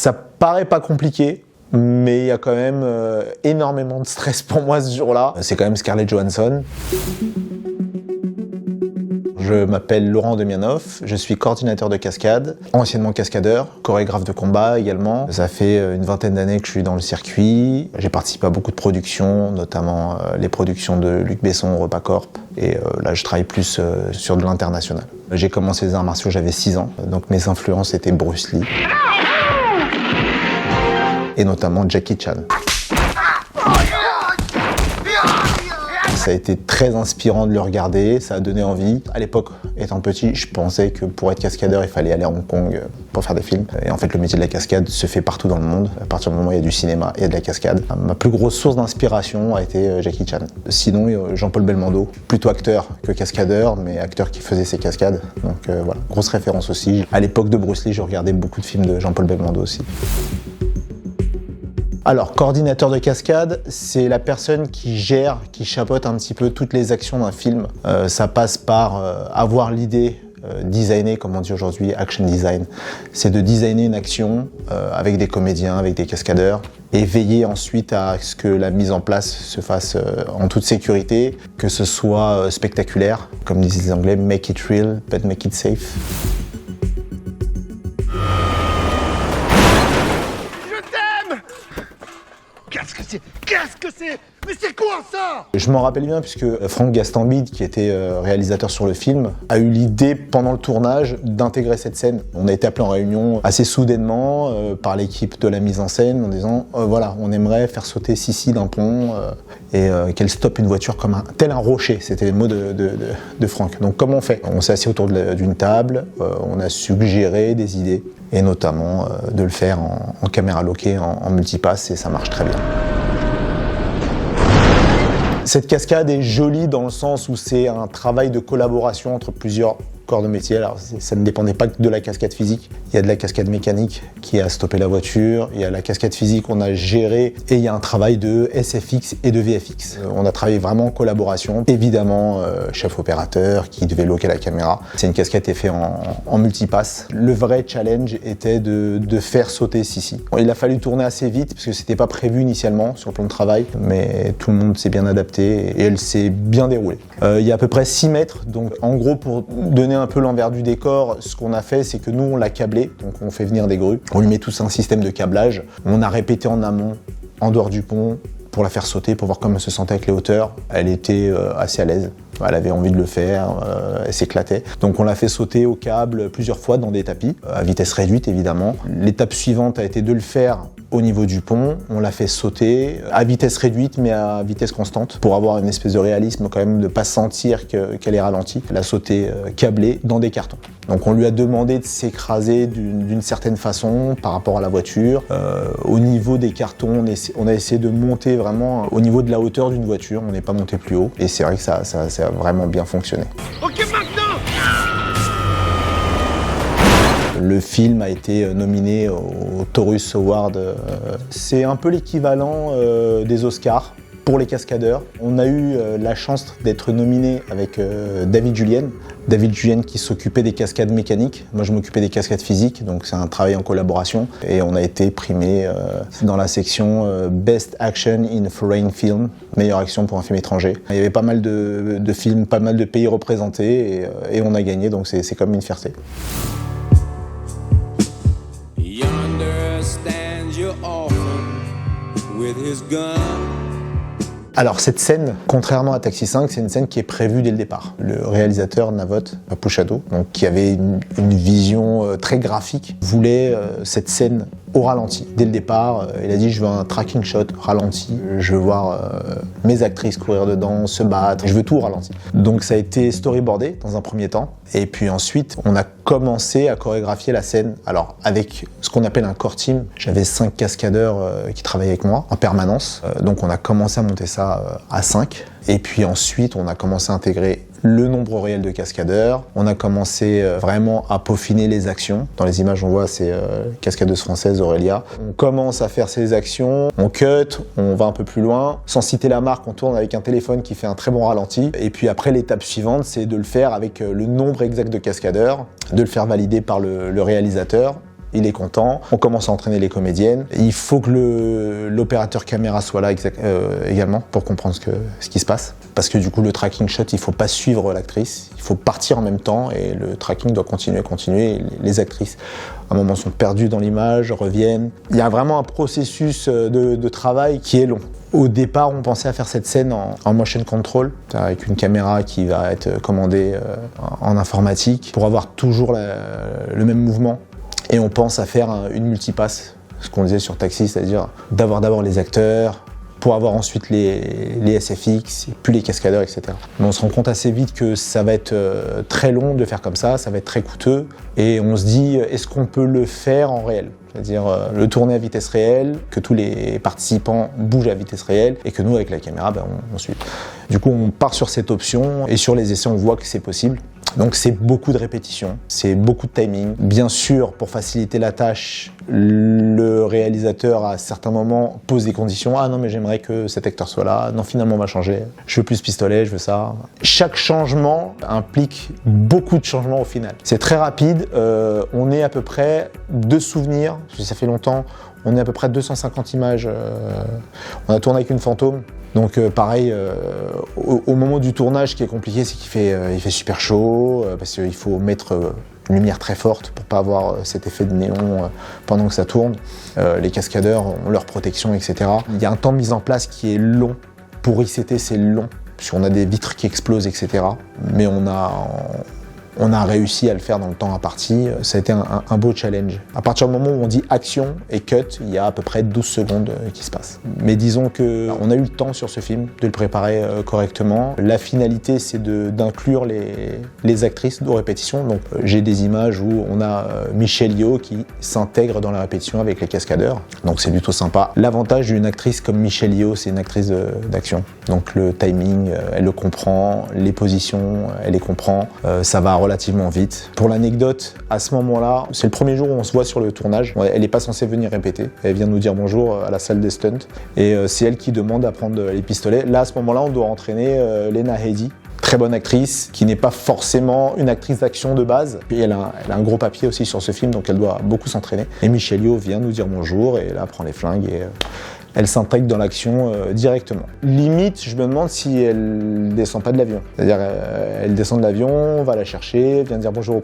Ça paraît pas compliqué, mais il y a quand même énormément de stress pour moi ce jour-là. C'est quand même Scarlett Johansson. Je m'appelle Laurent Demianov, je suis coordinateur de cascade, anciennement cascadeur, chorégraphe de combat également. Ça fait une vingtaine d'années que je suis dans le circuit. J'ai participé à beaucoup de productions, notamment les productions de Luc Besson, Repacorp. Et là, je travaille plus sur de l'international. J'ai commencé les arts martiaux, j'avais 6 ans, donc mes influences étaient Bruce Lee. Et notamment Jackie Chan. Ça a été très inspirant de le regarder, ça a donné envie. À l'époque, étant petit, je pensais que pour être cascadeur, il fallait aller à Hong Kong pour faire des films. Et en fait, le métier de la cascade se fait partout dans le monde. À partir du moment où il y a du cinéma, il y a de la cascade. Ma plus grosse source d'inspiration a été Jackie Chan. Sinon, Jean-Paul Belmondo, plutôt acteur que cascadeur, mais acteur qui faisait ses cascades. Donc voilà, grosse référence aussi. À l'époque de Bruce Lee, je regardais beaucoup de films de Jean-Paul Belmondo aussi. Alors, coordinateur de cascade, c'est la personne qui gère, qui chapeaute un petit peu toutes les actions d'un film. Ça passe par avoir l'idée, designer, comme on dit aujourd'hui, action design. C'est de designer une action avec des comédiens, avec des cascadeurs, et veiller ensuite à ce que la mise en place se fasse en toute sécurité, que ce soit spectaculaire, comme disent les Anglais, make it real, but make it safe. Qu'est-ce que c'est? Mais c'est quoi ça? Je m'en rappelle bien puisque Franck Gastambide, qui était réalisateur sur le film, a eu l'idée pendant le tournage d'intégrer cette scène. On a été appelé en réunion assez soudainement par l'équipe de la mise en scène en disant voilà, on aimerait faire sauter Sissi d'un pont et qu'elle stoppe une voiture comme tel un rocher. C'était les mots de Franck. Donc comment on fait? On s'est assis autour d'une table, on a suggéré des idées et notamment de le faire en caméra loquée, en multipass, et ça marche très bien. Cette cascade est jolie dans le sens où c'est un travail de collaboration entre plusieurs corps de métier. Alors ça ne dépendait pas que de la cascade physique. Il y a de la cascade mécanique qui a stoppé la voiture, il y a la cascade physique qu'on a gérée et il y a un travail de SFX et de VFX. On a travaillé vraiment en collaboration. Évidemment, chef opérateur qui devait loquer la caméra. C'est une cascade qui est faite en multipass. Le vrai challenge était de faire sauter Sissi. Bon, il a fallu tourner assez vite parce que c'était pas prévu initialement sur le plan de travail, mais tout le monde s'est bien adapté et elle s'est bien déroulée. Il y a à peu près 6 mètres, donc en gros pour donner un peu l'envers du décor, ce qu'on a fait, c'est que nous, on l'a câblé, donc on fait venir des grues, on lui met tout un système de câblage, on a répété en amont, en dehors du pont, pour la faire sauter, pour voir comment elle se sentait avec les hauteurs. Elle était assez à l'aise, elle avait envie de le faire, elle s'éclatait. Donc on l'a fait sauter au câble plusieurs fois dans des tapis, à vitesse réduite évidemment. L'étape suivante a été de le faire au niveau du pont, on l'a fait sauter à vitesse réduite mais à vitesse constante pour avoir une espèce de réalisme quand même, de ne pas sentir qu'elle est ralentie. Elle a sauté câblée dans des cartons. Donc on lui a demandé de s'écraser d'une certaine façon par rapport à la voiture. Au niveau des cartons, on a essayé de monter vraiment au niveau de la hauteur d'une voiture, on n'est pas monté plus haut et c'est vrai que ça a vraiment bien fonctionné. Ok, maintenant! Le film a été nominé au Taurus Award. C'est un peu l'équivalent des Oscars pour les cascadeurs. On a eu la chance d'être nominé avec David Julien. David Julien qui s'occupait des cascades mécaniques. Moi, je m'occupais des cascades physiques, donc c'est un travail en collaboration. Et on a été primé dans la section Best Action in Foreign Film, meilleure action pour un film étranger. Il y avait pas mal de films, pas mal de pays représentés et on a gagné, donc c'est comme une fierté. Alors cette scène, contrairement à Taxi 5, c'est une scène qui est prévue dès le départ. Le réalisateur Navot Pouchado, donc qui avait une vision très graphique, voulait cette scène au ralenti. Dès le départ, il a dit je veux un tracking shot ralenti, je veux voir mes actrices courir dedans, se battre, je veux tout au ralenti. Donc ça a été storyboardé dans un premier temps, et puis ensuite on a commencé à chorégraphier la scène. Alors avec ce qu'on appelle un core team, j'avais 5 cascadeurs qui travaillaient avec moi en permanence, donc on a commencé à monter ça à 5, et puis ensuite on a commencé à intégrer le nombre réel de cascadeurs. On a commencé vraiment à peaufiner les actions. Dans les images, on voit c'est cascadeuse française Aurélia. On commence à faire ses actions, on cut, on va un peu plus loin. Sans citer la marque, on tourne avec un téléphone qui fait un très bon ralenti. Et puis après, l'étape suivante, c'est de le faire avec le nombre exact de cascadeurs, de le faire valider par le réalisateur. il est content, on commence à entraîner les comédiennes. Il faut que l'opérateur caméra soit là également pour comprendre ce qui se passe. Parce que du coup, le tracking shot, il ne faut pas suivre l'actrice, il faut partir en même temps et le tracking doit continuer. Et les actrices, à un moment, sont perdues dans l'image, reviennent. Il y a vraiment un processus de travail qui est long. Au départ, on pensait à faire cette scène en motion control, avec une caméra qui va être commandée en informatique pour avoir toujours le même mouvement. Et on pense à faire une multipasse, ce qu'on disait sur Taxi, c'est-à-dire d'avoir d'abord les acteurs, pour avoir ensuite les SFX, puis les cascadeurs, etc. Mais on se rend compte assez vite que ça va être très long de faire comme ça va être très coûteux, et on se dit, est-ce qu'on peut le faire en réel ? C'est-à-dire le tourner à vitesse réelle, que tous les participants bougent à vitesse réelle, et que nous, avec la caméra, on suit. Du coup, on part sur cette option, et sur les essais, on voit que c'est possible. Donc c'est beaucoup de répétitions, c'est beaucoup de timing. Bien sûr, pour faciliter la tâche, le réalisateur à certains moments pose des conditions. Ah non, mais j'aimerais que cet acteur soit là. Non, finalement on va changer. Je veux plus ce pistolet, je veux ça. Chaque changement implique beaucoup de changements au final. C'est très rapide, on est à peu près 2 souvenirs, parce que ça fait longtemps, on est à peu près 250 images. On a tourné avec une fantôme. Donc pareil, au moment du tournage, ce qui est compliqué, c'est qu'il fait super chaud, parce qu'il faut mettre une lumière très forte pour pas avoir cet effet de néon pendant que ça tourne. Les cascadeurs ont leur protection, etc. Il y a un temps de mise en place qui est long. Pour ICT, c'est long, puisqu'on a des vitres qui explosent, etc. Mais on a réussi à le faire dans le temps imparti. Ça a été un beau challenge. À partir du moment où on dit action et cut, il y a à peu près 12 secondes qui se passent. Mais disons qu'on a eu le temps sur ce film de le préparer correctement. La finalité, c'est d'inclure les actrices de répétition. Donc j'ai des images où on a Michelle Yeoh qui s'intègre dans la répétition avec les cascadeurs. Donc c'est plutôt sympa. L'avantage d'une actrice comme Michelle Yeoh, c'est une actrice d'action. Donc le timing, elle le comprend. Les positions, elle les comprend. Ça va relativement vite. Pour l'anecdote, à ce moment-là, c'est le premier jour où on se voit sur le tournage. Elle n'est pas censée venir répéter. Elle vient nous dire bonjour à la salle des stunts. Et c'est elle qui demande à prendre les pistolets. Là, à ce moment-là, on doit entraîner Lena Headey. Très bonne actrice, qui n'est pas forcément une actrice d'action de base. Puis elle a un gros papier aussi sur ce film, donc elle doit beaucoup s'entraîner. Et Michelle Yeoh vient nous dire bonjour, et là, prend les flingues et elle s'intègre dans l'action directement. Limite, je me demande si elle descend pas de l'avion. C'est-à-dire, elle descend de l'avion, on va la chercher, vient dire bonjour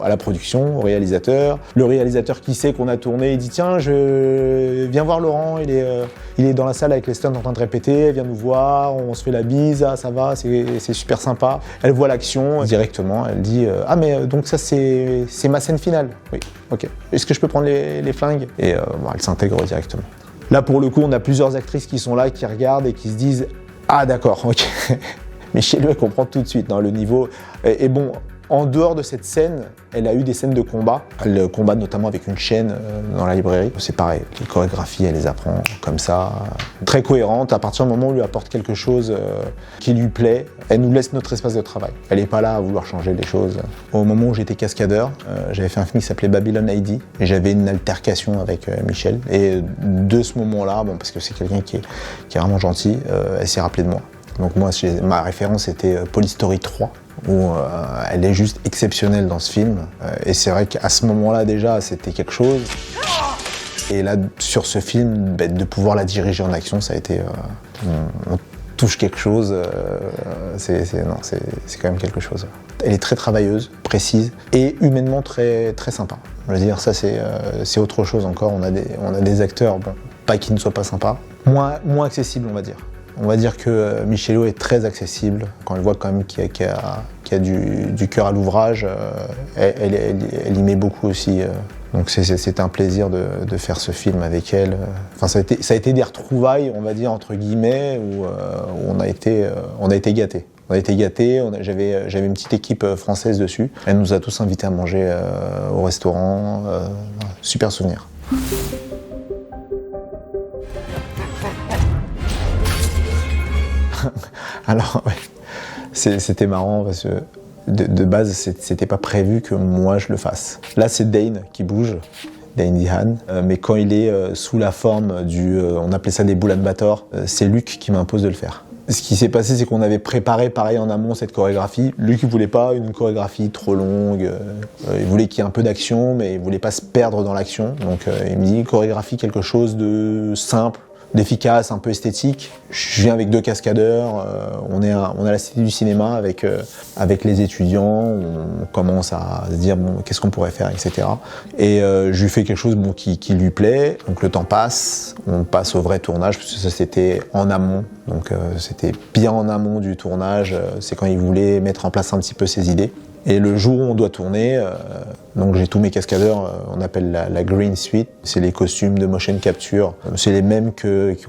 à la production, au réalisateur. Le réalisateur qui sait qu'on a tourné, il dit tiens, viens voir Laurent, il est dans la salle avec les stunts en train de répéter, elle vient nous voir, on se fait la bise, ah, ça va, c'est super sympa. Elle voit l'action directement, elle dit ah mais donc ça c'est ma scène finale. Oui, ok. Est-ce que je peux prendre les flingues? Et elle s'intègre directement. Là, pour le coup, on a plusieurs actrices qui sont là, qui regardent et qui se disent « Ah d'accord, ok ». Mais chez lui, elle comprend tout de suite le niveau. Et bon, en dehors de cette scène, elle a eu des scènes de combat. Elle combat notamment avec une chaîne dans la librairie. C'est pareil, les chorégraphies, elle les apprend comme ça. Très cohérente. À partir du moment où on lui apporte quelque chose qui lui plaît, elle nous laisse notre espace de travail. Elle n'est pas là à vouloir changer les choses. Au moment où j'étais cascadeur, j'avais fait un film qui s'appelait Babylon ID et j'avais une altercation avec Michelle. Et de ce moment-là, parce que c'est quelqu'un qui est vraiment gentil, elle s'est rappelée de moi. Donc moi, ma référence était Police Story 3. Où elle est juste exceptionnelle dans ce film. Et c'est vrai qu'à ce moment-là, déjà, c'était quelque chose. Et là, sur ce film, de pouvoir la diriger en action, ça a été... on touche quelque chose, c'est quand même quelque chose. Elle est très travailleuse, précise, et humainement très, très sympa. Je veux dire, ça, c'est autre chose encore. On a des acteurs, pas qu'ils ne soient pas sympas, moins accessibles, on va dire. On va dire que Michelle Yeoh est très accessible. Quand elle voit quand même qu'il y a du cœur à l'ouvrage, elle y met beaucoup aussi. Donc c'était un plaisir de faire ce film avec elle. Enfin, ça a été des retrouvailles, on va dire, entre guillemets, où on a été gâtés. On a été gâtés, j'avais une petite équipe française dessus. Elle nous a tous invités à manger au restaurant. Super souvenir. Alors, ouais, c'était marrant parce que de base, c'était pas prévu que moi je le fasse. Là, c'est Dane qui bouge, Dane DeHaan, mais quand il est sous la forme on appelait ça des Boulan Bator, c'est Luc qui m'impose de le faire. Ce qui s'est passé, c'est qu'on avait préparé pareil en amont cette chorégraphie. Luc, il voulait pas une chorégraphie trop longue. Il voulait qu'il y ait un peu d'action, mais il voulait pas se perdre dans l'action. Donc il me dit chorégraphie quelque chose de simple, d'efficace, un peu esthétique. Je viens avec 2 cascadeurs, on est à la Cité du Cinéma avec les étudiants, on commence à se dire bon, qu'est-ce qu'on pourrait faire, etc. Et je lui fais quelque chose bon, qui lui plaît, donc le temps passe, on passe au vrai tournage, parce que ça c'était en amont, donc c'était bien en amont du tournage, c'est quand il voulait mettre en place un petit peu ses idées. Et le jour où on doit tourner, donc j'ai tous mes cascadeurs, on appelle la Green Suite, c'est les costumes de motion capture, c'est les mêmes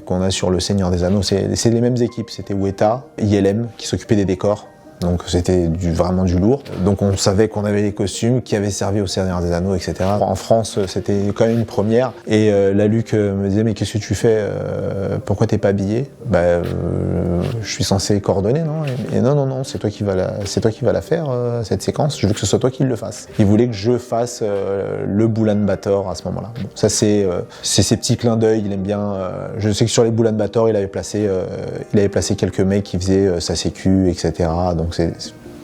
qu'on a sur Le Seigneur des Anneaux, c'est les mêmes équipes, c'était Weta, ILM qui s'occupait des décors. Donc c'était vraiment du lourd. Donc on savait qu'on avait les costumes qui avaient servi au Seigneur des Anneaux, etc. En France, c'était quand même une première. Et là, Luc me disait, mais qu'est-ce que tu fais pourquoi t'es pas habillé? Je suis censé coordonner, non? Et non, c'est toi qui vas la faire, cette séquence. Je veux que ce soit toi qui le fasses. Il voulait que je fasse le Boulan-Bator à ce moment-là. Bon, ça, c'est ces petits clins d'œil. Il aime bien. Je sais que sur les Boulan-Bator, il avait placé quelques mecs qui faisaient sa sécu, etc. Donc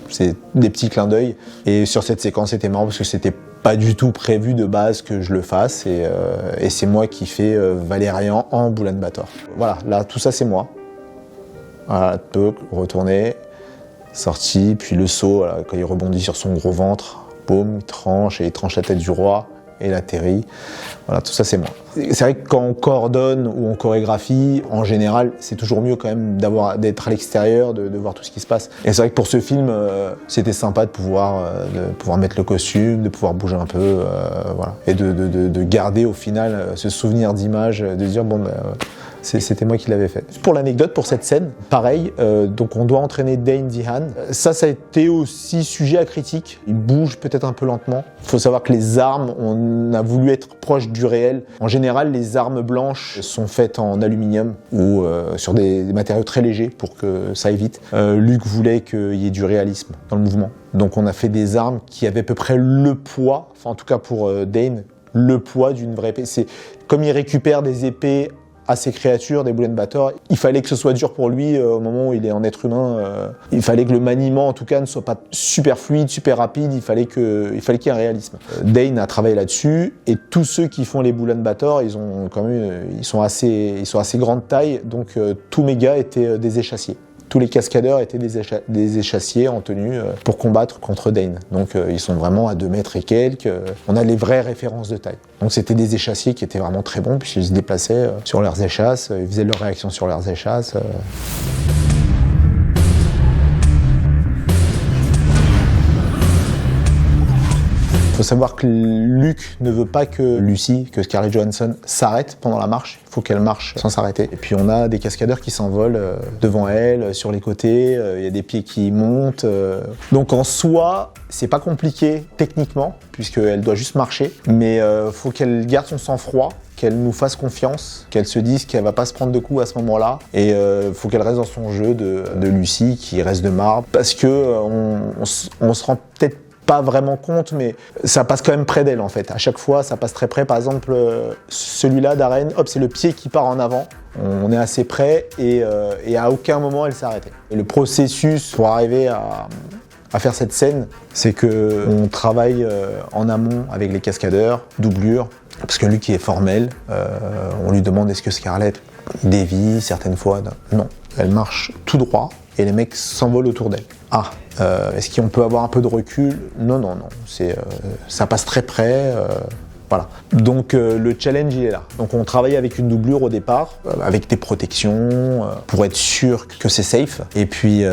c'est des petits clins d'œil. Et sur cette séquence, c'était marrant parce que c'était pas du tout prévu de base que je le fasse. Et c'est moi qui fais Valérian en Boulan-Bator. Voilà, là, tout ça, c'est moi. Voilà, retourner, sorti, puis le saut, voilà, quand il rebondit sur son gros ventre, boum, il tranche la tête du roi. Et il atterrit. Voilà, tout ça, c'est moi. C'est vrai que quand on coordonne ou on chorégraphie, en général, c'est toujours mieux quand même d'être à l'extérieur, de voir tout ce qui se passe. Et c'est vrai que pour ce film, c'était sympa de pouvoir mettre le costume, de pouvoir bouger un peu, voilà. Et de garder au final ce souvenir d'image, de dire bon, c'était moi qui l'avais fait. Pour l'anecdote, pour cette scène, pareil, donc on doit entraîner Dane DeHaan. Ça a été aussi sujet à critique. Il bouge peut-être un peu lentement. Il faut savoir que les armes, on a voulu être proche du réel. En général, les armes blanches sont faites en aluminium ou sur des matériaux très légers pour que ça aille vite. Luc voulait qu'il y ait du réalisme dans le mouvement. Donc on a fait des armes qui avaient à peu près le poids, enfin en tout cas pour Dane, le poids d'une vraie épée. C'est comme il récupère des épées à ces créatures, des Boulan-Bator, il fallait que ce soit dur pour lui au moment où il est en être humain. Il fallait que le maniement, en tout cas, ne soit pas super fluide, super rapide. Il fallait qu'il y ait un réalisme. Dane a travaillé là-dessus, et tous ceux qui font les Boulan-Bator, ils sont assez grande taille, donc tous mes gars étaient des échassiers. Tous les cascadeurs étaient des échassiers en tenue pour combattre contre Dane. Donc ils sont vraiment à 2 mètres et quelques. On a les vraies références de taille. Donc c'était des échassiers qui étaient vraiment très bons, puisqu'ils se déplaçaient sur leurs échasses, ils faisaient leurs réactions sur leurs échasses. Il faut savoir que Luc ne veut pas que Lucy, que Scarlett Johansson s'arrête pendant la marche. Il faut qu'elle marche sans s'arrêter. Et puis on a des cascadeurs qui s'envolent devant elle, sur les côtés. Il y a des pieds qui montent. Donc en soi, c'est pas compliqué techniquement, puisqu'elle doit juste marcher. Mais faut qu'elle garde son sang-froid, qu'elle nous fasse confiance, qu'elle se dise qu'elle va pas se prendre de coups à ce moment-là. Et faut qu'elle reste dans son jeu de Lucy, qui reste de marbre. Parce que on se rend peut-être pas vraiment compte, mais ça passe quand même près d'elle en fait. À chaque fois, ça passe très près. Par exemple, celui-là d'Aren, hop, c'est le pied qui part en avant. On est assez près et à aucun moment elle s'est arrêtée. Et le processus pour arriver à faire cette scène, c'est qu'on travaille en amont avec les cascadeurs, doublure, parce que lui qui est formel, on lui demande est-ce que Scarlett dévie certaines fois. Non, elle marche tout droit et les mecs s'envolent autour d'elle. Ah, est-ce qu'on peut avoir un peu de recul? Non, ça passe très près. Voilà. Donc le challenge, il est là. Donc on travaille avec une doublure au départ, avec des protections, pour être sûr que c'est safe. Et puis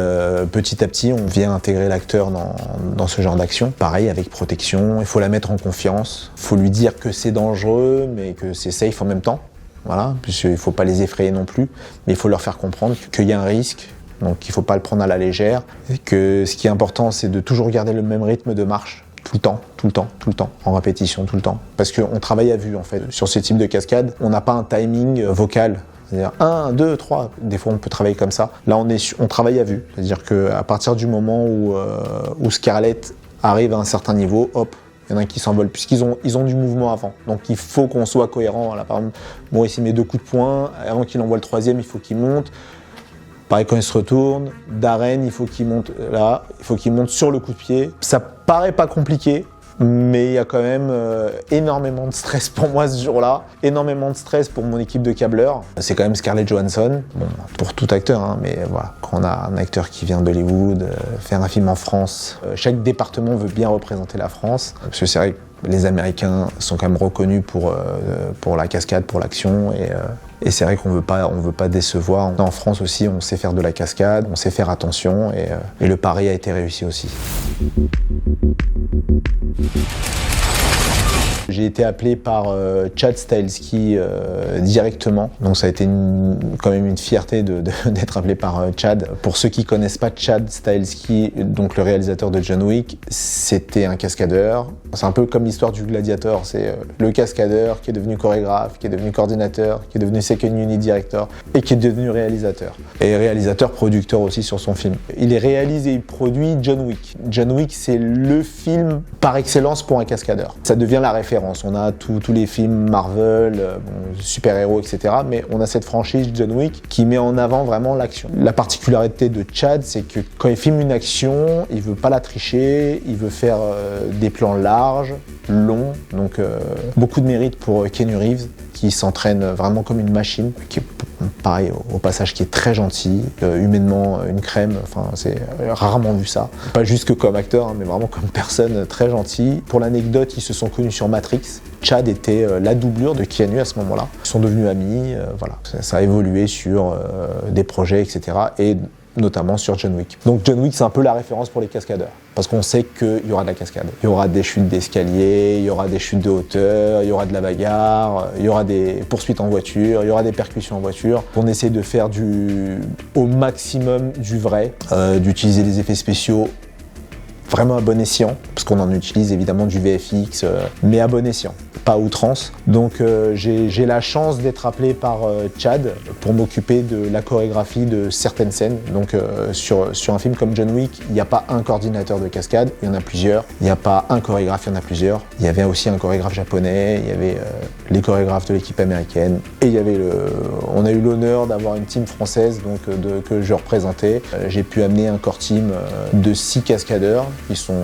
petit à petit, on vient intégrer l'acteur dans ce genre d'action. Pareil, avec protection, il faut la mettre en confiance. Il faut lui dire que c'est dangereux, mais que c'est safe en même temps. Voilà, puisqu'il ne faut pas les effrayer non plus, mais il faut leur faire comprendre qu'il y a un risque. Donc il ne faut pas le prendre à la légère. Et que ce qui est important, c'est de toujours garder le même rythme de marche. Tout le temps, en répétition, tout le temps. Parce qu'on travaille à vue, en fait. Sur ce type de cascade, on n'a pas un timing vocal. C'est-à-dire 1, 2, 3. Des fois, on peut travailler comme ça. Là, on travaille à vue. C'est-à-dire qu'à partir du moment où Scarlett arrive à un certain niveau, hop, il y en a un qui s'envole, puisqu'ils ont du mouvement avant. Donc il faut qu'on soit cohérent. Là, par exemple, Maurice, il met 2 coups de poing. Avant qu'il envoie le 3e, il faut qu'il monte. Pareil, quand il se retourne, Darren, il faut qu'il monte là, il faut qu'il monte sur le coup de pied. Ça paraît pas compliqué, mais il y a quand même énormément de stress pour moi ce jour-là, énormément de stress pour mon équipe de câbleurs. C'est quand même Scarlett Johansson, bon, pour tout acteur, hein, mais voilà, quand on a un acteur qui vient d'Hollywood, faire un film en France, chaque département veut bien représenter la France, parce que c'est vrai que les Américains sont quand même reconnus pour la cascade, pour l'action, et c'est vrai qu'on veut pas décevoir. En France aussi, on sait faire de la cascade, on sait faire attention, et le pari a été réussi aussi. J'ai été appelé par Chad Stahelski directement, donc ça a été quand même une fierté d'être appelé par Chad. Pour ceux qui connaissent pas Chad Stahelski, donc le réalisateur de John Wick, c'était un cascadeur. C'est un peu comme l'histoire du gladiateur, c'est le cascadeur qui est devenu chorégraphe, qui est devenu coordinateur, qui est devenu second unit director et qui est devenu réalisateur. Et réalisateur, producteur aussi sur son film. Il est réalisé, il produit John Wick. John Wick, c'est le film par excellence pour un cascadeur. Ça devient la référence. On a tous les films Marvel, super-héros, etc. Mais on a cette franchise John Wick qui met en avant vraiment l'action. La particularité de Chad, c'est que quand il filme une action, il veut pas la tricher, il veut faire des plans larges, longs. Donc beaucoup de mérite pour Keanu Reeves qui s'entraîne vraiment comme une machine, qui est pareil au passage, qui est très gentil, humainement une crème, enfin c'est rarement vu ça. Pas juste que comme acteur, hein, mais vraiment comme personne très gentille. Pour l'anecdote, ils se sont connus sur Matrix. Chad était la doublure de Keanu à ce moment-là. Ils sont devenus amis, voilà. Ça a évolué sur des projets, etc. Et notamment sur John Wick. Donc John Wick, c'est un peu la référence pour les cascadeurs, parce qu'on sait qu'il y aura de la cascade. Il y aura des chutes d'escalier, il y aura des chutes de hauteur, il y aura de la bagarre, il y aura des poursuites en voiture, il y aura des percussions en voiture. On essaie de faire au maximum du vrai, d'utiliser les effets spéciaux vraiment à bon escient, parce qu'on en utilise évidemment du VFX, mais à bon escient, pas à outrance. Donc j'ai la chance d'être appelé par Chad pour m'occuper de la chorégraphie de certaines scènes. Donc sur un film comme John Wick, il n'y a pas un coordinateur de cascade, il y en a plusieurs. Il n'y a pas un chorégraphe, il y en a plusieurs. Il y avait aussi un chorégraphe japonais, il y avait les chorégraphes de l'équipe américaine, et il y avait on a eu l'honneur d'avoir une team française donc, que je représentais. J'ai pu amener un core team de 6 cascadeurs qui sont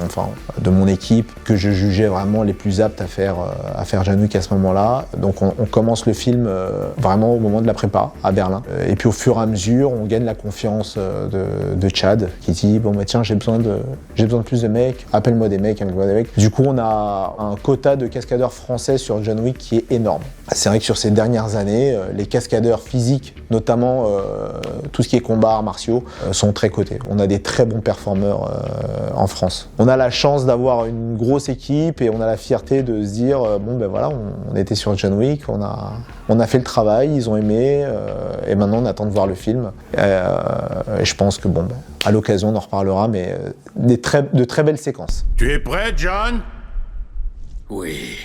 de mon équipe, que je jugeais vraiment les plus aptes à faire John Wick à ce moment-là. Donc on commence le film vraiment au moment de la prépa à Berlin. Et puis au fur et à mesure, on gagne la confiance de Chad qui dit bon bah tiens j'ai besoin de plus de mecs, appelle-moi des mecs. Du coup on a un quota de cascadeurs français sur John Wick qui est énorme. C'est vrai que sur ces dernières années, les cascadeurs physiques, notamment tout ce qui est combat, arts martiaux, sont très cotés. On a des très bons performeurs en France. On a la chance d'avoir une grosse équipe et on a la fierté de se dire bon ben voilà, on était sur John Wick, on a fait le travail, ils ont aimé et maintenant on attend de voir le film. Et je pense que bon ben, à l'occasion on en reparlera, mais de très belles séquences. Tu es prêt, John? Oui.